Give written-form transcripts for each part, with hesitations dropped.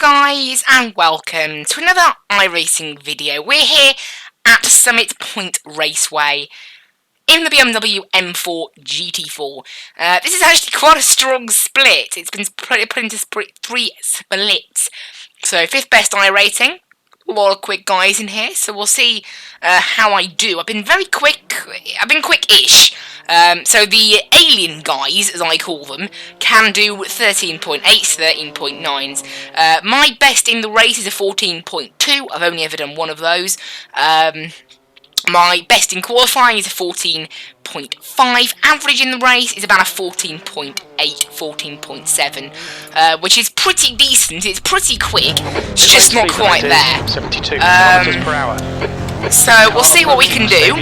guys, and welcome to another iRacing video. We're here at Summit Point Raceway in the BMW M4 GT4. This is actually quite a strong split. It's been put into three splits. So 5th best iRating. A lot of quick guys in here, so we'll see how I do. I've been very quick. I've been quick-ish. So the alien guys, as I call them, can do 13.8s, 13.9s. My best in the race is a 14.2. I've only ever done one of those. My best in qualifying is a 14.5. Average in the race is about a 14.8, 14.7, which is pretty decent. It's pretty quick. It's just not quite there. 72 km per hour. So we'll see what we can do.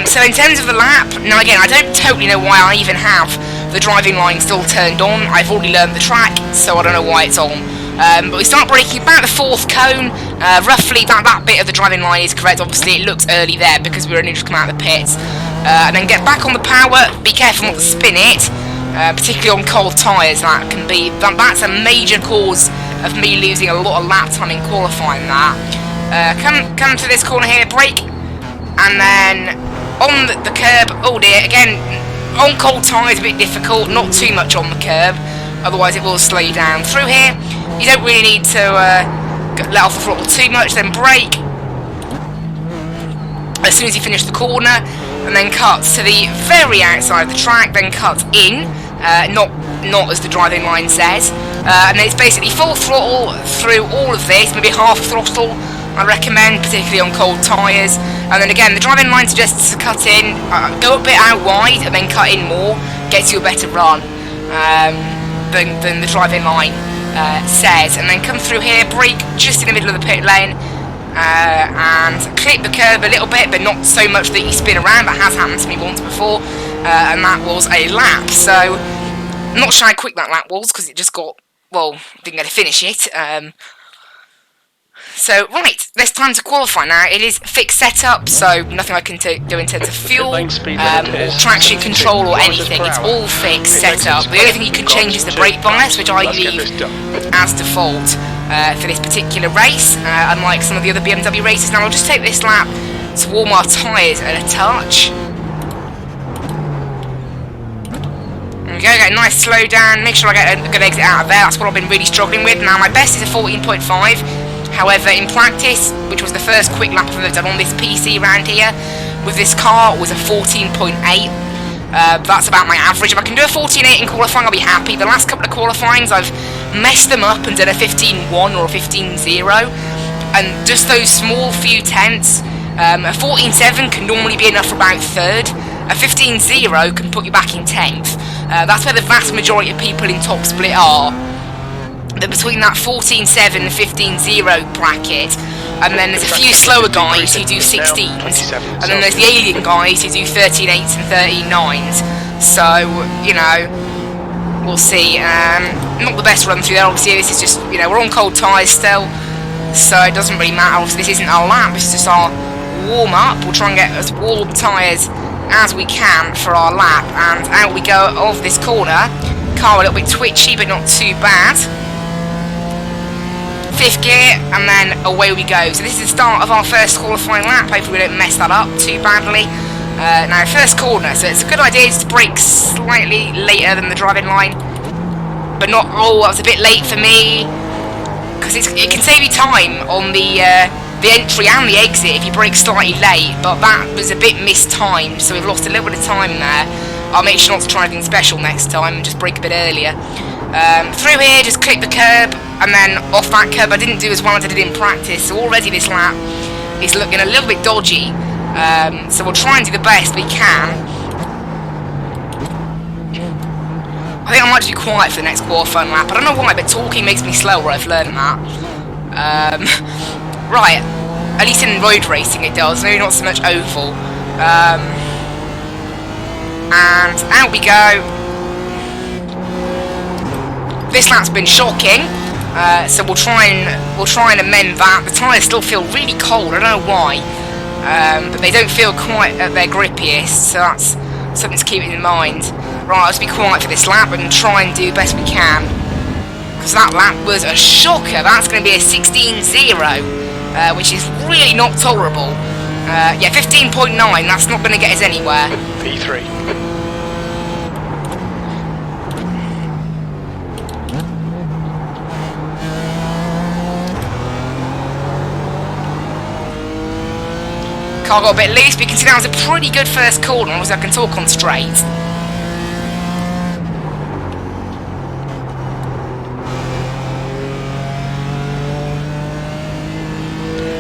So in terms of the lap, now again, I don't totally know why I even have the driving line still turned on. I've already learned the track, so I don't know why it's on. But we start braking about the 4th cone. Roughly that bit of the driving line is correct. Obviously it looks early there because we're only just come out of the pits. And then get back on the power. Be careful not to spin it, particularly on cold tyres. That's a major cause of me losing a lot of lap time in qualifying that. Come to this corner here, brake, and then on the curb. Oh dear, again on cold tyres a bit difficult. Not too much on the curb, otherwise it will slow you down. Through here, you don't really need to let off the throttle too much, then brake as soon as you finish the corner, and then cuts to the very outside of the track, then cuts in, not as the driving line says, and then it's basically full throttle through all of this, maybe half throttle I recommend, particularly on cold tyres. And then again, the driving line suggests to cut in, go a bit out wide and then cut in more, gets you a better run than the driving line says. And then come through here, brake just in the middle of the pit lane, and clip the curb a little bit, but not so much that you spin around. That has happened to me once before, and that was a lap. So I'm not sure how quick that lap was, because it just got, well, didn't get to finish it. So, right, there's time to qualify now. It is fixed setup, so nothing I can do in terms of fuel, or traction control or anything. It's all fixed setup. The only thing you can change is the brake bias, which I leave as default for this particular race, unlike some of the other BMW races. Now, I'll just take this lap to warm our tyres at a touch. There we go, get a nice slow down, make sure I get a good exit out of there. That's what I've been really struggling with. Now, my best is a 14.5. However, in practice, which was the first quick lap I've ever done on this PC round here, with this car, was a 14.8. That's about my average. If I can do a 14.8 in qualifying, I'll be happy. The last couple of qualifyings, I've messed them up and done a 15.1 or a 15.0. And just those small few tenths, a 14.7 can normally be enough for about 3rd. A 15.0 can put you back in 10th. That's where the vast majority of people in top split are. Between that 14.7 and 15.0 bracket, and then there's a few slower guys who do 16s, and then there's the alien guys who do 13.8s and 13.9s. So, you know, we'll see. Not the best run through there, obviously. This is just, you know, we're on cold tyres still, so it doesn't really matter. Obviously, this isn't our lap, this is just our warm-up. We'll try and get as warm tyres as we can for our lap, and out we go of this corner. Car a little bit twitchy, but not too bad. 5th gear, and then away we go. So this is the start of our first qualifying lap. Hopefully we don't mess that up too badly. Now, first corner, so it's a good idea to brake slightly later than the driving line, but not, oh, that was a bit late for me, because it can save you time on the entry and the exit if you brake slightly late, but that was a bit mistimed, so we've lost a little bit of time there. I'll make sure not to try anything special next time and just brake a bit earlier. Through here, just clip the curb, and then off that curb. I didn't do as well as I did in practice, so already this lap is looking a little bit dodgy. So we'll try and do the best we can. I think I might just be quiet for the next qualifying lap. I don't know why, but talking makes me slower. I've learned that. Right, at least in road racing it does, maybe not so much oval. And out we go. This lap's been shocking, so we'll try and amend that. The tyres still feel really cold. I don't know why, but they don't feel quite at their grippiest. So that's something to keep in mind. Right, let's be quiet for this lap and try and do the best we can. because that lap was a shocker. That's going to be a 16.0, which is really not tolerable. Yeah, 15.9, that's not going to get us anywhere. P3. Car got a bit loose, but you can see that was a pretty good first corner, as I can talk on straight.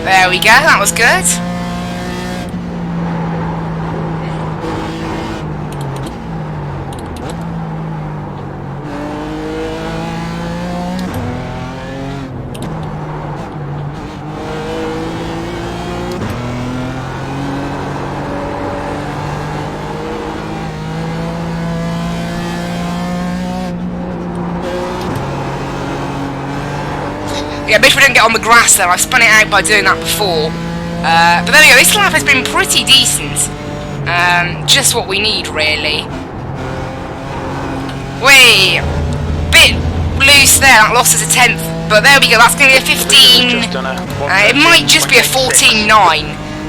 There we go, that was good. Yeah, maybe we didn't get on the grass there. I've spun it out by doing that before. But there we go, this lap has been pretty decent. Just what we need, really. Wait, bit loose there, that lost us a 10th. But there we go, that's going to be a 15... it might just be a 14.9.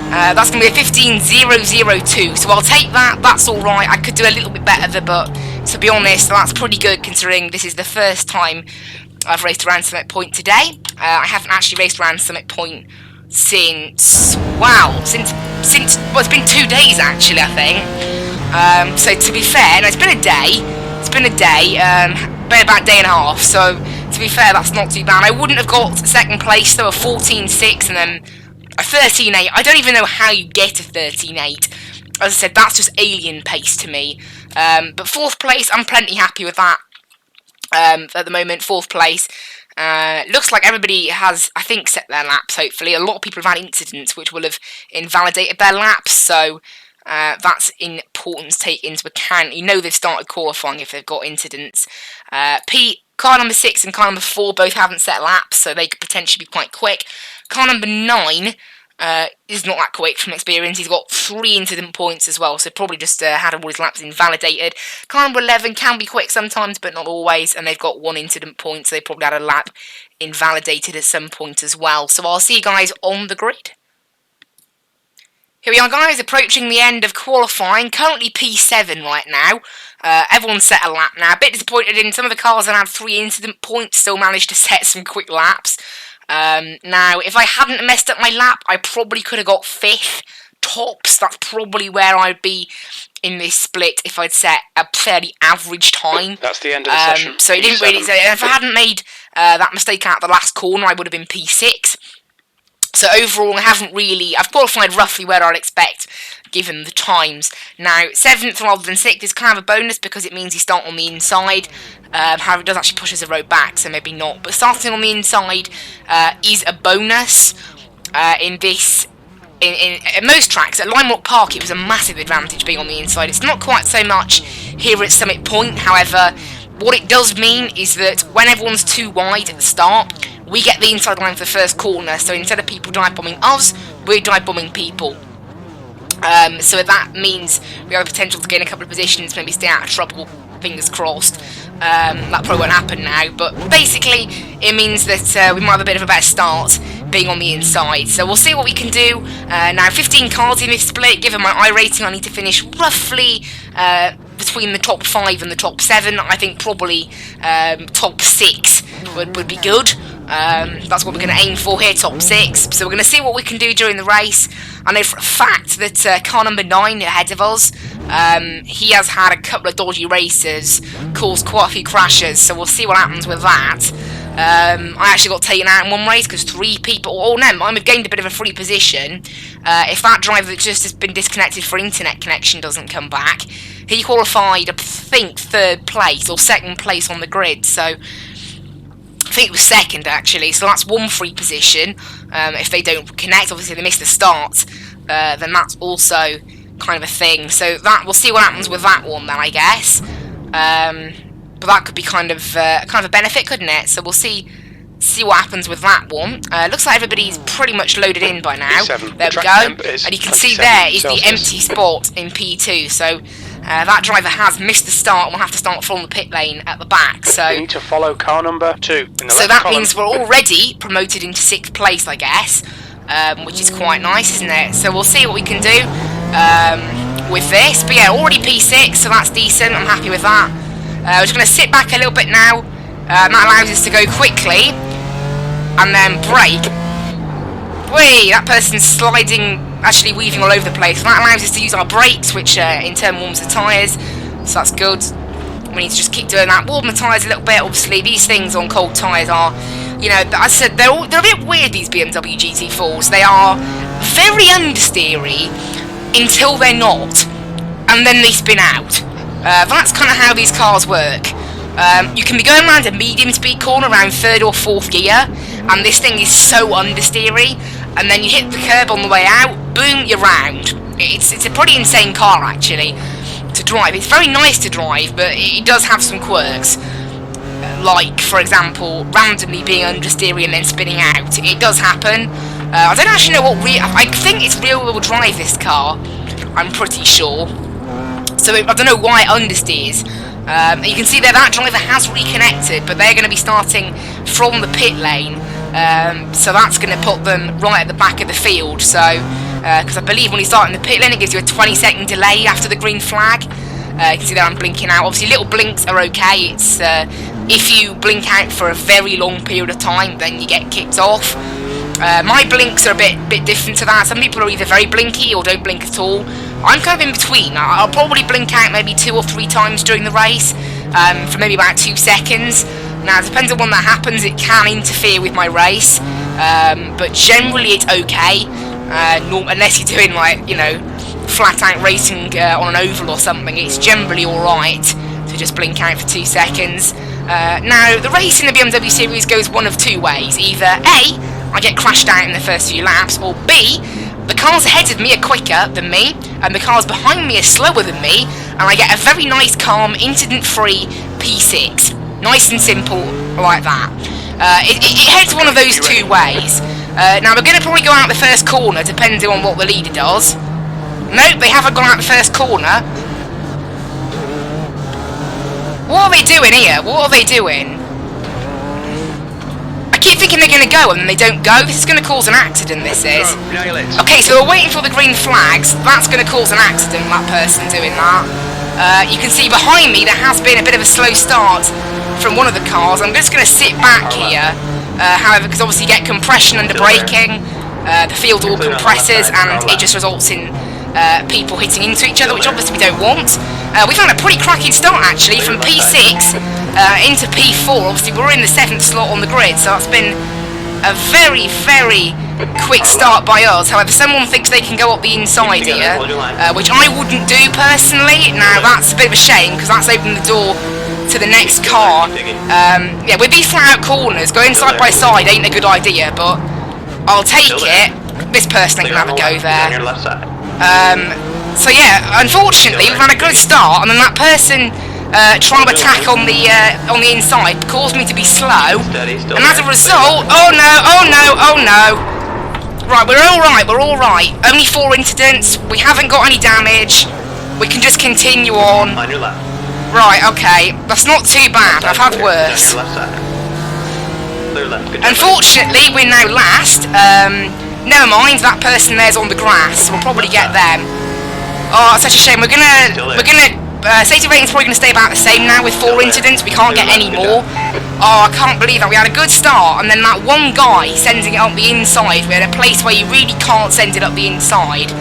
That's going to be a 15.002. So I'll take that, that's alright. I could do a little bit better, but to be honest, that's pretty good considering this is the first time I've raced around Summit Point today. I haven't actually raced around Summit Point since, well, well, it's been 2 days actually, I think. So to be fair, no, it's been a day, been about a day and a half, so to be fair, that's not too bad. I wouldn't have got second place, so a 14.6 and then a 13.8. I don't even know how you get a 13.8. As I said, that's just alien pace to me. But fourth place, I'm plenty happy with that. At the moment, fourth place. Looks like everybody has, I think, set their laps, hopefully. A lot of people have had incidents which will have invalidated their laps, so that's important to take into account. You know they've started qualifying if they've got incidents. Car number 6 and car number 4 both haven't set laps, so they could potentially be quite quick. Car number 9 is not that quick from experience. He's got 3 incident points as well, so probably just had all his laps invalidated. Car number 11 can be quick sometimes, but not always, and they've got 1 incident point, so they probably had a lap invalidated at some point as well. So I'll see you guys on the grid. Here we are, guys, approaching the end of qualifying. Currently P7 right now. Everyone's set a lap now. A bit disappointed in some of the cars that had 3 incident points, still managed to set some quick laps. Now, if I hadn't messed up my lap, I probably could have got 5th tops. That's probably where I'd be in this split if I'd set a fairly average time. That's the end of the session. So it didn't really. So if I hadn't made that mistake out the last corner, I would have been P6. So overall, I've qualified roughly where I'd expect, given the times. Now, 7th rather than 6th is kind of a bonus because it means you start on the inside. However, it does actually push us a road back, so maybe not. But starting on the inside is a bonus in most tracks. At Lime Rock Park, it was a massive advantage being on the inside. It's not quite so much here at Summit Point. However, what it does mean is that when everyone's too wide at the start, we get the inside line for the first corner. So instead of people dive bombing us, we're dive bombing people. So that means we have the potential to gain a couple of positions, maybe stay out of trouble, fingers crossed. That probably won't happen now, but basically it means that we might have a bit of a better start being on the inside. So we'll see what we can do. Now 15 cars in this split, given my iRacing I need to finish roughly between the top 5 and the top 7. I think probably top 6 would be good. That's what we're going to aim for here, top 6. So we're going to see what we can do during the race. I know for a fact that car number 9 ahead of us, he has had a couple of dodgy races, caused quite a few crashes, so we'll see what happens with that. I actually got taken out in one race because 3 people, oh no, I gained a bit of a free position. If that driver that just has been disconnected for internet connection doesn't come back, he qualified, I think, 3rd place or 2nd place on the grid, so I think it was 2nd actually, so that's 1 free position. If they don't connect, obviously they miss the start, then that's also kind of a thing. So that we'll see what happens with that one then, I guess. But that could be kind of a benefit, couldn't it? So we'll see what happens with that one. Looks like everybody's pretty much loaded in by now. There we go. And you can see there is the empty spot in P2. So That driver has missed the start and will have to start from the pit lane at the back. So You need to follow car number 2 in the so left that column. means we're already promoted into 6th place, I guess, which is quite nice, isn't it? So we'll see what we can do with this. But yeah, already P6, so that's decent. I'm happy with that. We're just going to sit back a little bit now. That allows us to go quickly and then brake. Whee! That person's sliding, actually weaving all over the place. So that allows us to use our brakes, which in turn warms the tyres. So that's good. We need to just keep doing that. Warm the tyres a little bit. Obviously, these things on cold tyres are, you know, as I said, they're a bit weird, these BMW GT4s. They are very understeery until they're not. And then they spin out. That's kind of how these cars work. You can be going around a medium speed corner around 3rd or 4th gear, and this thing is so understeery, and then you hit the curb on the way out, boom, you're round. It's a pretty insane car, actually, to drive. It's very nice to drive, but it does have some quirks. Like, for example, randomly being understeery and then spinning out. It does happen. I don't actually know what I think it's rear-wheel drive, this car. I'm pretty sure. So I don't know why it understeers. You can see there that driver has reconnected, but they're going to be starting from the pit lane. So that's going to put them right at the back of the field. So, because I believe when you start in the pit lane, it gives you a 20-second delay after the green flag. You can see there I'm blinking out. Obviously, little blinks are okay. It's if you blink out for a very long period of time, then you get kicked off. My blinks are a bit different to that. Some people are either very blinky or don't blink at all. I'm kind of in between. I'll probably blink out maybe 2 or 3 times during the race, for maybe about 2 seconds. Now, it depends on when that happens. It can interfere with my race, but generally it's okay, unless you're doing, like, you know, flat-out racing on an oval or something. It's generally alright to just blink out for 2 seconds. Now, the race in the BMW series goes one of 2 ways. Either A, I get crashed out in the first few laps, or B, the cars ahead of me are quicker than me, and the cars behind me are slower than me, and I get a very nice, calm, incident-free P6. Nice and simple, like that. It heads one of those 2 ways. Now, we're going to probably go out the first corner, depending on what the leader does. Nope, they haven't gone out the first corner. What are they doing here? What are they doing? I keep thinking they're going to go, and then they don't go. This is going to cause an accident, this is. Okay, so we're waiting for the green flags. That's going to cause an accident, that person doing that. You can see behind me there has been a bit of a slow start from one of the cars. I'm just going to sit back here, however, because obviously you get compression under braking. The field all compresses, and it just results in people hitting into each other, which obviously we don't want. We've had a pretty cracking start, actually, from P6 into P4. Obviously, we're in the 7th slot on the grid, so that's been a very, very quick start by us. However, someone thinks they can go up the inside here, which I wouldn't do personally. Now, that's a bit of a shame, because that's opened the door to the next car. Yeah, with these flat-out corners, going side by side ain't a good idea, but I'll take it. This person ain't gonna have a go there. So yeah, unfortunately, we've had a good start, and then that person trying to attack on the inside caused me to be slow, and as a result, oh no. Right, we're alright. Only 4 incidents. We haven't got any damage. We can just continue on. Right, okay. That's not too bad. I've had worse. Unfortunately, we're now last. Never mind, that person there's on the grass. We'll probably get them. Oh, it's such a shame. We're gonna safety rating's probably gonna stay about the same now with 4 incidents. We can't get any more. Oh, I can't believe that. We had a good start, and then that one guy sending it up the inside. We're in a place where you really can't send it up the inside.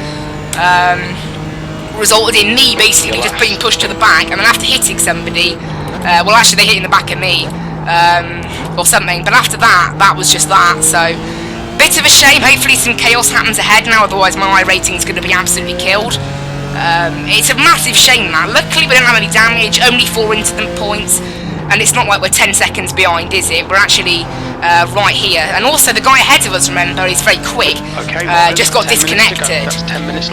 Resulted in me basically just being pushed to the back, and then after hitting somebody, well, actually they hit in the back of me, or something. But after that, that was just that. So, bit of a shame. Hopefully some chaos happens ahead now, otherwise my rating's going to be absolutely killed. It's a massive shame that. Luckily we don't have any damage, only 4 incident points, and it's not like we're 10 seconds behind, is it? We're actually right here. And also the guy ahead of us, remember, is very quick, just got disconnected.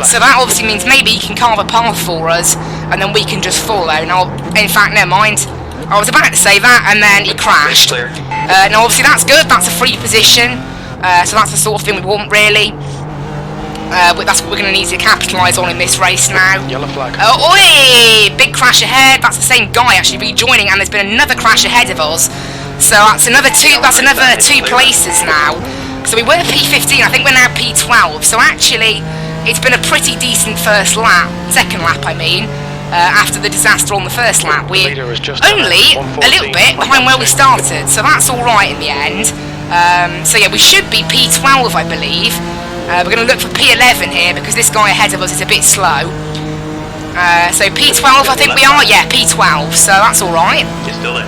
So that obviously means maybe he can carve a path for us, and then we can just follow. Now, in fact, never mind. I was about to say that, and then he crashed. Now obviously that's good, that's a free position, so that's the sort of thing we want, really. That's what we're going to need to capitalise on in this race now. Yellow flag. Oi! Big crash ahead. That's the same guy actually rejoining, and there's been another crash ahead of us. So that's another two. That's another 2 places now. So we were P15. I think we're now P12. So actually, it's been a pretty decent second lap. I mean, after the disaster on the first lap, we're only a little bit behind where we started. So that's all right in the end. So yeah, we should be P12, I believe. We're going to look for P11 here because this guy ahead of us is a bit slow. So P12, I think we are. Yeah, P12. So that's all right. You're still there.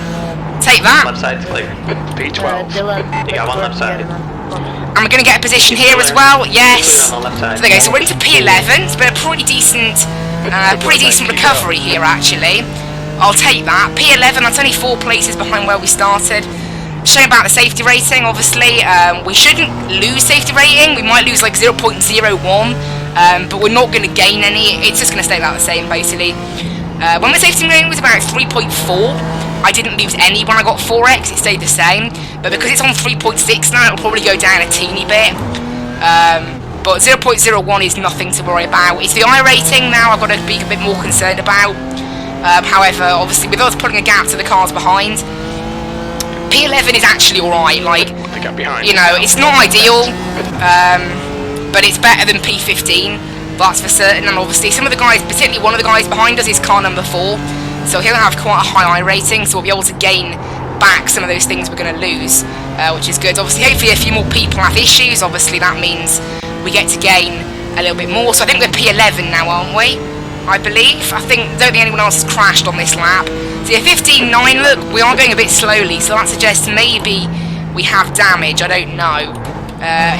Take that. Left side's clear. P12. You got one left side. And we're going to get a position here as well. Yes. So there we go. So we're into P11. It's been a pretty decent recovery here actually. I'll take that. P11. That's only 4 places behind where we started. Shame about the safety rating, obviously. We shouldn't lose safety rating. We might lose like 0.01, but we're not going to gain any. It's just going to stay about the same, basically. When the safety rating was about 3.4, I didn't lose any when I got 4x. It stayed the same. But because it's on 3.6 now, it'll probably go down a teeny bit. But 0.01 is nothing to worry about. It's the iRacing now I've got to be a bit more concerned about. However, obviously, with us putting a gap to the cars behind, P11 is actually alright, like, you know, it's not ideal, but it's better than P15, that's for certain. And obviously some of the guys, particularly one of the guys behind us is car number 4, so he'll have quite a high rating, so we'll be able to gain back some of those things we're going to lose, which is good. Obviously, hopefully a few more people have issues, obviously that means we get to gain a little bit more. So I think we're P11 now, aren't we? I believe. Don't think anyone else has crashed on this lap. So yeah, 15.9, look, we are going a bit slowly, so that suggests maybe we have damage, I don't know.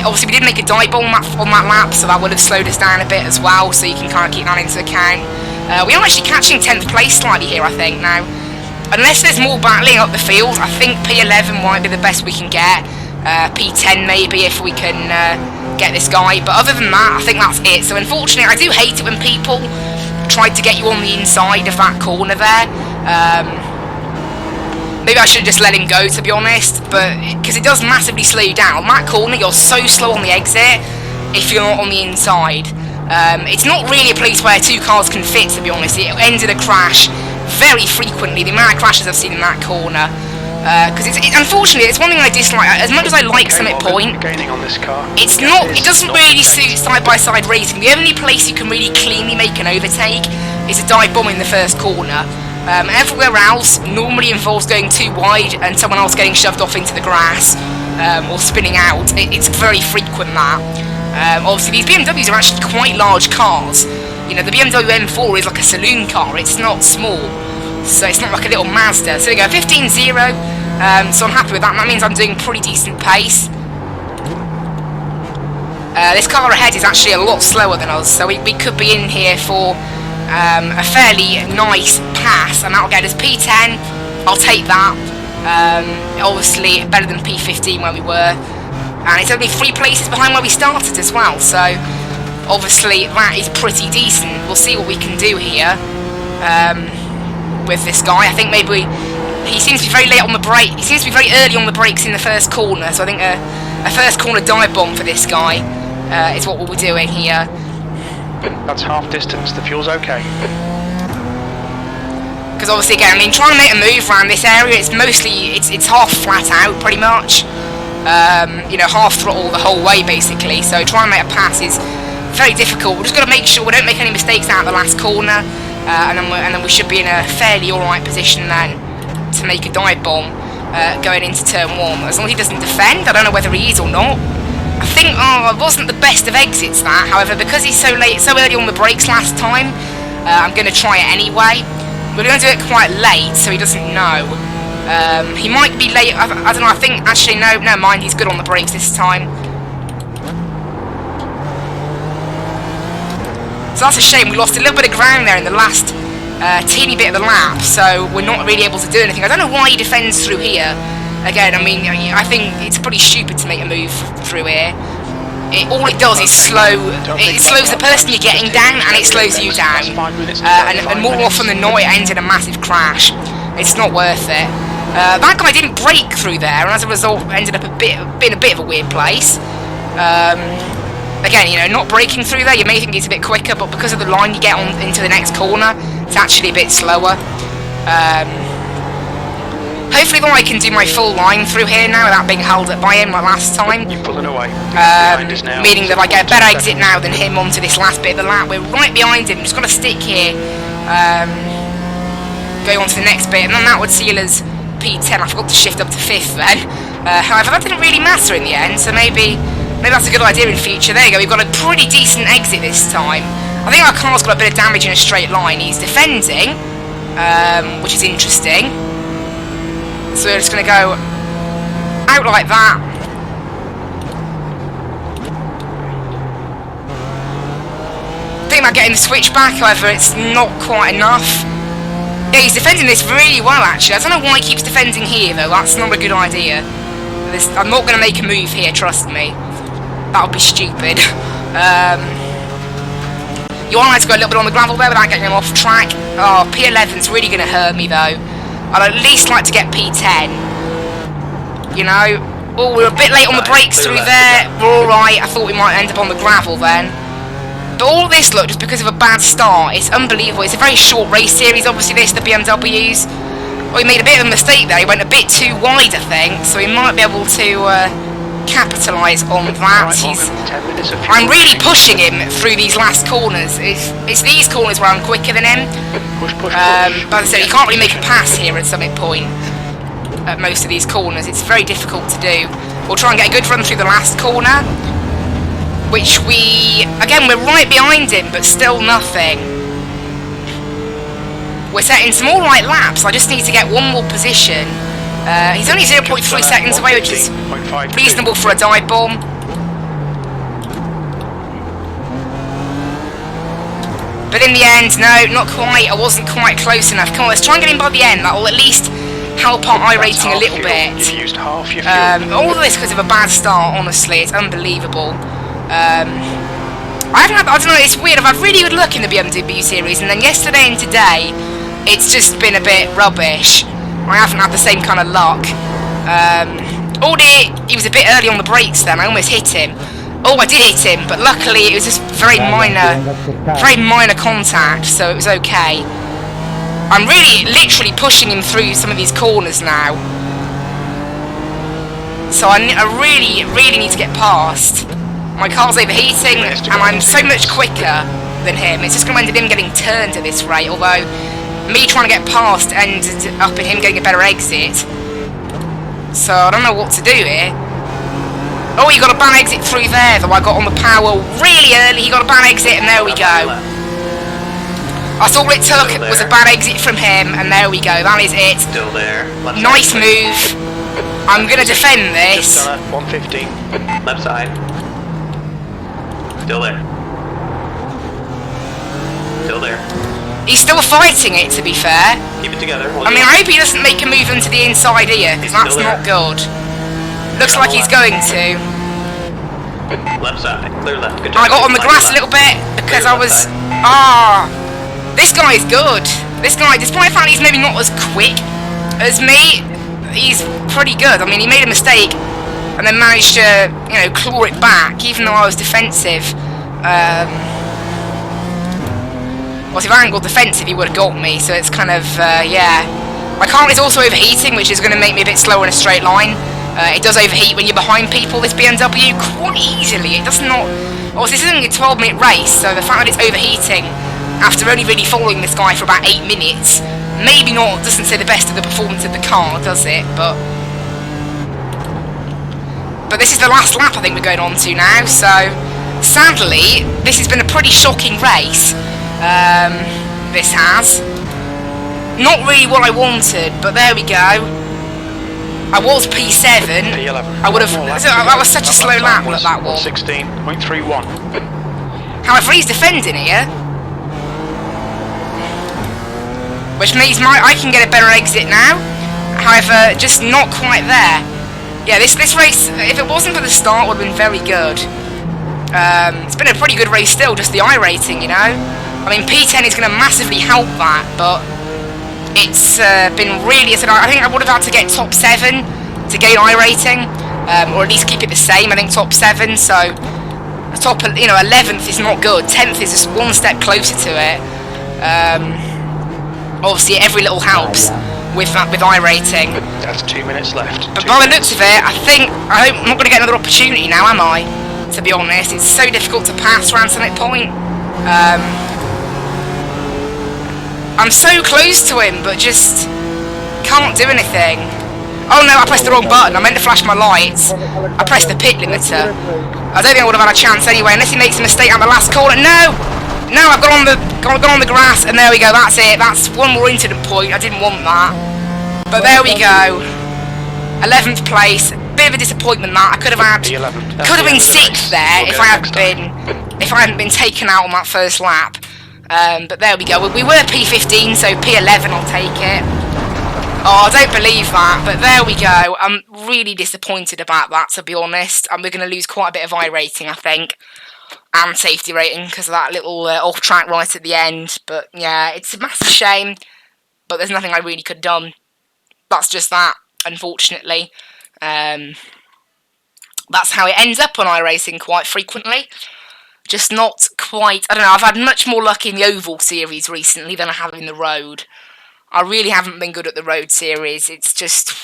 Obviously we did make a dive bomb on that lap, so that would have slowed us down a bit as well, so you can kind of keep that into account. We are actually catching 10th place slightly here, I think, now. Unless there's more battling up the field, I think P11 might be the best we can get. P10 maybe, if we can get this guy, but other than that, I think that's it. So unfortunately, I do hate it when people tried to get you on the inside of that corner there. Maybe I should have just let him go, to be honest, but because it does massively slow you down. On that corner, you're so slow on the exit if you're not on the inside. It's not really a place where 2 cars can fit, to be honest. It ends in a crash very frequently, the amount of crashes I've seen in that corner. Because unfortunately, it's one thing I dislike. As much as I like Summit Point, it doesn't really suit side-by-side racing. The only place you can really cleanly make an overtake is a dive bomb in the first corner. Everywhere else normally involves going too wide and someone else getting shoved off into the grass or spinning out. It's very frequent that. Obviously, these BMWs are actually quite large cars. You know, the BMW M4 is like a saloon car. It's not small. So it's not like a little Mazda. So there we go, 15.0. So I'm happy with that. That means I'm doing pretty decent pace. This car ahead is actually a lot slower than us, so we could be in here for a fairly nice pass, and that'll get us P10. I'll take that. Obviously better than P15 where we were, and it's only 3 places behind where we started as well. So obviously that is pretty decent. We'll see what we can do here. With this guy, I think maybe he seems to be very late on the brake. He seems to be very early on the brakes in the first corner, so I think a first corner dive bomb for this guy is what we'll be doing here. That's half distance, the fuel's okay. Because obviously again, I mean, trying to make a move around this area, it's mostly, it's half flat out pretty much. You know, half throttle the whole way basically, so trying to make a pass is very difficult. We're just got to make sure we don't make any mistakes out of the last corner. And then we should be in a fairly alright position then to make a dive bomb going into turn 1. As long as he doesn't defend, I don't know whether he is or not. I think it wasn't the best of exits that, however, because he's so early on the brakes last time, I'm going to try it anyway. We're going to do it quite late so he doesn't know. He might be late, I don't know, I think, actually no, never mind, he's good on the brakes this time. So that's a shame, we lost a little bit of ground there in the last teeny bit of the lap, so we're not really able to do anything. I don't know why he defends through here. Again, I mean, I think it's pretty stupid to make a move through here. All it does is slows the person you're getting down, and it slows you down. And more often than not, it ends in a massive crash. It's not worth it. That guy didn't brake through there, and as a result, ended up being a bit of a weird place. Again, you know, not braking through there, you may think it's a bit quicker, but because of the line you get on into the next corner, it's actually a bit slower. Hopefully though I can do my full line through here now without being held up by him like last time. You're pulling away. Meaning that I get a better exit now than him onto this last bit of the lap. We're right behind him, just got to stick here. Go on to the next bit, and then that would seal us P10. I forgot to shift up to 5th then. However, that didn't really matter in the end, so maybe that's a good idea in future. There you go, we've got a pretty decent exit this time. I think our car's got a bit of damage in a straight line. He's defending, which is interesting. So we're just going to go out like that. Think about getting the switch back, however, it's not quite enough. Yeah, he's defending this really well, actually. I don't know why he keeps defending here, though. That's not a good idea. I'm not going to make a move here, trust me. That would be stupid. You want to go a little bit on the gravel there without getting him off track. Oh, P11's really going to hurt me, though. I'd at least like to get P10. You know? Oh, we're a bit late on the brakes through there. We're alright. I thought we might end up on the gravel then. But all this, look, just because of a bad start. It's unbelievable. It's a very short race series, obviously, this, the BMWs. Well, he made a bit of a mistake there. He went a bit too wide, I think. So he might be able to capitalise on that. I'm really pushing him through these last corners. It's these corners where I'm quicker than him. But as I said, you can't really make a pass here at some point. At most of these corners, it's very difficult to do. We'll try and get a good run through the last corner. Which again, we're right behind him, but still nothing. We're setting some alright laps. I just need to get one more position. He's only 0.3 seconds away, which is reasonable for a dive bomb. But in the end, no, not quite. I wasn't quite close enough. Come on, let's try and get him by the end. That will at least help our iRacing a little bit. You've used half your fuel. All of this because of a bad start, honestly. It's unbelievable. I don't know, it's weird. I've had really good luck in the BMW series, and then yesterday and today, it's just been a bit rubbish. I haven't had the same kind of luck. He was a bit early on the brakes then. I almost hit him. Oh, I did hit him, but luckily it was just very minor contact, so it was okay. I'm literally pushing him through some of these corners now. So I really need to get past. My car's overheating, and I'm so much quicker than him. It's just going to end up him getting turned at this rate, although me trying to get past ended up in him getting a better exit. So I don't know what to do here. Oh, he got a bad exit through there, though I got on the power really early. He got a bad exit, and there we go. That's all it took was a bad exit from him, and there we go. That is it. Still there. Nice move. I'm going to defend this. 115. Left side. Still there. Still there. He's still fighting it, to be fair. Keep it together. I mean, I hope he doesn't make a move into the inside here, because that's not good. Looks like he's going to. Left side. Clear left. Good job. I got on the grass a little bit, because I was... This guy is good. This guy, despite the fact he's maybe not as quick as me, he's pretty good. I mean, he made a mistake, and then managed to, you know, claw it back, even though I was defensive. Well, if I hadn't got defensive, he would have got me, so it's kind of, yeah. My car is also overheating, which is going to make me a bit slower in a straight line. It does overheat when you're behind people, this BMW, quite easily. It does not... Obviously, this isn't a 12-minute race, so the fact that it's overheating, after only really following this guy for about 8 minutes, maybe not, doesn't say the best of the performance of the car, does it? But this is the last lap I think we're going on to now, so sadly, this has been a pretty shocking race. This has. Not really what I wanted, but there we go. I was P7. P11. I would have... That was such a slow lap that was. 16.31. However, he's defending here. Which means I can get a better exit now. However, just not quite there. Yeah, this race, if it wasn't for the start, would have been very good. It's been a pretty good race still, just the iRacing, you know. I mean, P10 is going to massively help that, but it's been really... I think I would have had to get top 7 to gain iRating, or at least keep it the same. I think top 7, so top, you know, 11th is not good. 10th is just one step closer to it. Obviously, every little helps with iRacing. That's 2 minutes left. But by the looks of it, I hope I'm not going to get another opportunity now, am I? To be honest, it's so difficult to pass around Summit Point. I'm so close to him, but just can't do anything. Oh no, I pressed the wrong button. I meant to flash my lights. I pressed the pit limiter. I don't think I would have had a chance anyway, unless he makes a mistake on the last corner. No! No, I've got on the grass, and there we go, that's it. That's one more incident point. I didn't want that. But there we go. 11th place. Bit of a disappointment that. I could have had... Could have been 6th there if I hadn't been taken out on that first lap. But there we go. We were P15, so P11 I'll take it. Oh, I don't believe that, but there we go. I'm really disappointed about that, to be honest. And we're going to lose quite a bit of iRating, I think. And safety rating, because of that little off-track right at the end. But, yeah, it's a massive shame. But there's nothing I really could have done. That's just that, unfortunately. That's how it ends up on iRacing quite frequently. Just not quite... I don't know, I've had much more luck in the Oval Series recently than I have in the Road. I really haven't been good at the Road Series. It's just...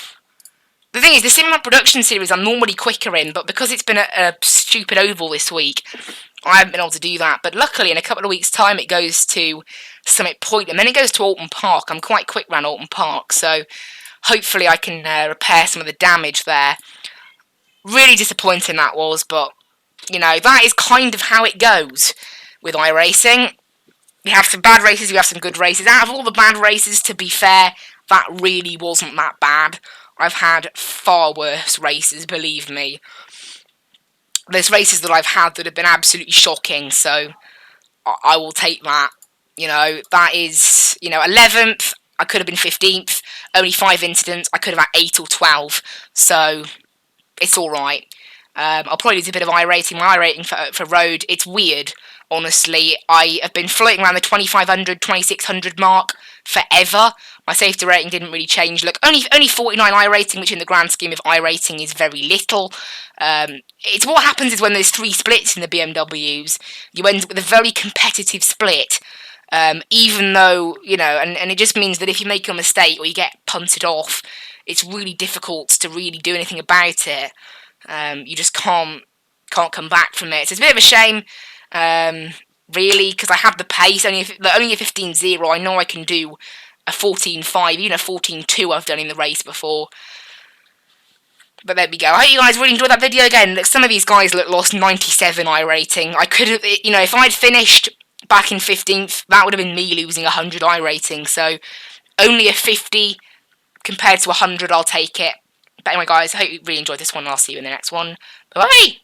The thing is, the Sim Production Series I'm normally quicker in, but because it's been a stupid Oval this week, I haven't been able to do that. But luckily, in a couple of weeks' time, it goes to Summit Point, and then it goes to Alton Park. I'm quite quick around Alton Park, so hopefully I can repair some of the damage there. Really disappointing that was, but, you know, that is kind of how it goes with iRacing. You have some bad races, you have some good races. Out of all the bad races, to be fair, that really wasn't that bad. I've had far worse races, believe me. There's races that I've had that have been absolutely shocking, so I will take that. You know, that is, you know, 11th, I could have been 15th, only 5 incidents, I could have had 8 or 12, so it's alright. I'll probably do a bit of iRating. My iRating for Road, it's weird, honestly. I have been floating around the 2500, 2600 mark forever. My safety rating didn't really change. Look, only 49 iRating, which in the grand scheme of iRating is very little. It's what happens is when there's 3 splits in the BMWs, you end up with a very competitive split. Even though, you know, and it just means that if you make a mistake or you get punted off, it's really difficult to really do anything about it. You just can't come back from it. So it's a bit of a shame, really, because I have the pace. Only a 15.0. I know I can do a 14.5, even a 14.2 I've done in the race before. But there we go. I hope you guys really enjoyed that video again. Look, some of these guys lost 97 iRating. I could have, you know, if I'd finished back in 15th, that would have been me losing 100 iRating. So only a 50 compared to 100, I'll take it. But anyway, guys, I hope you really enjoyed this one, and I'll see you in the next one. Bye-bye!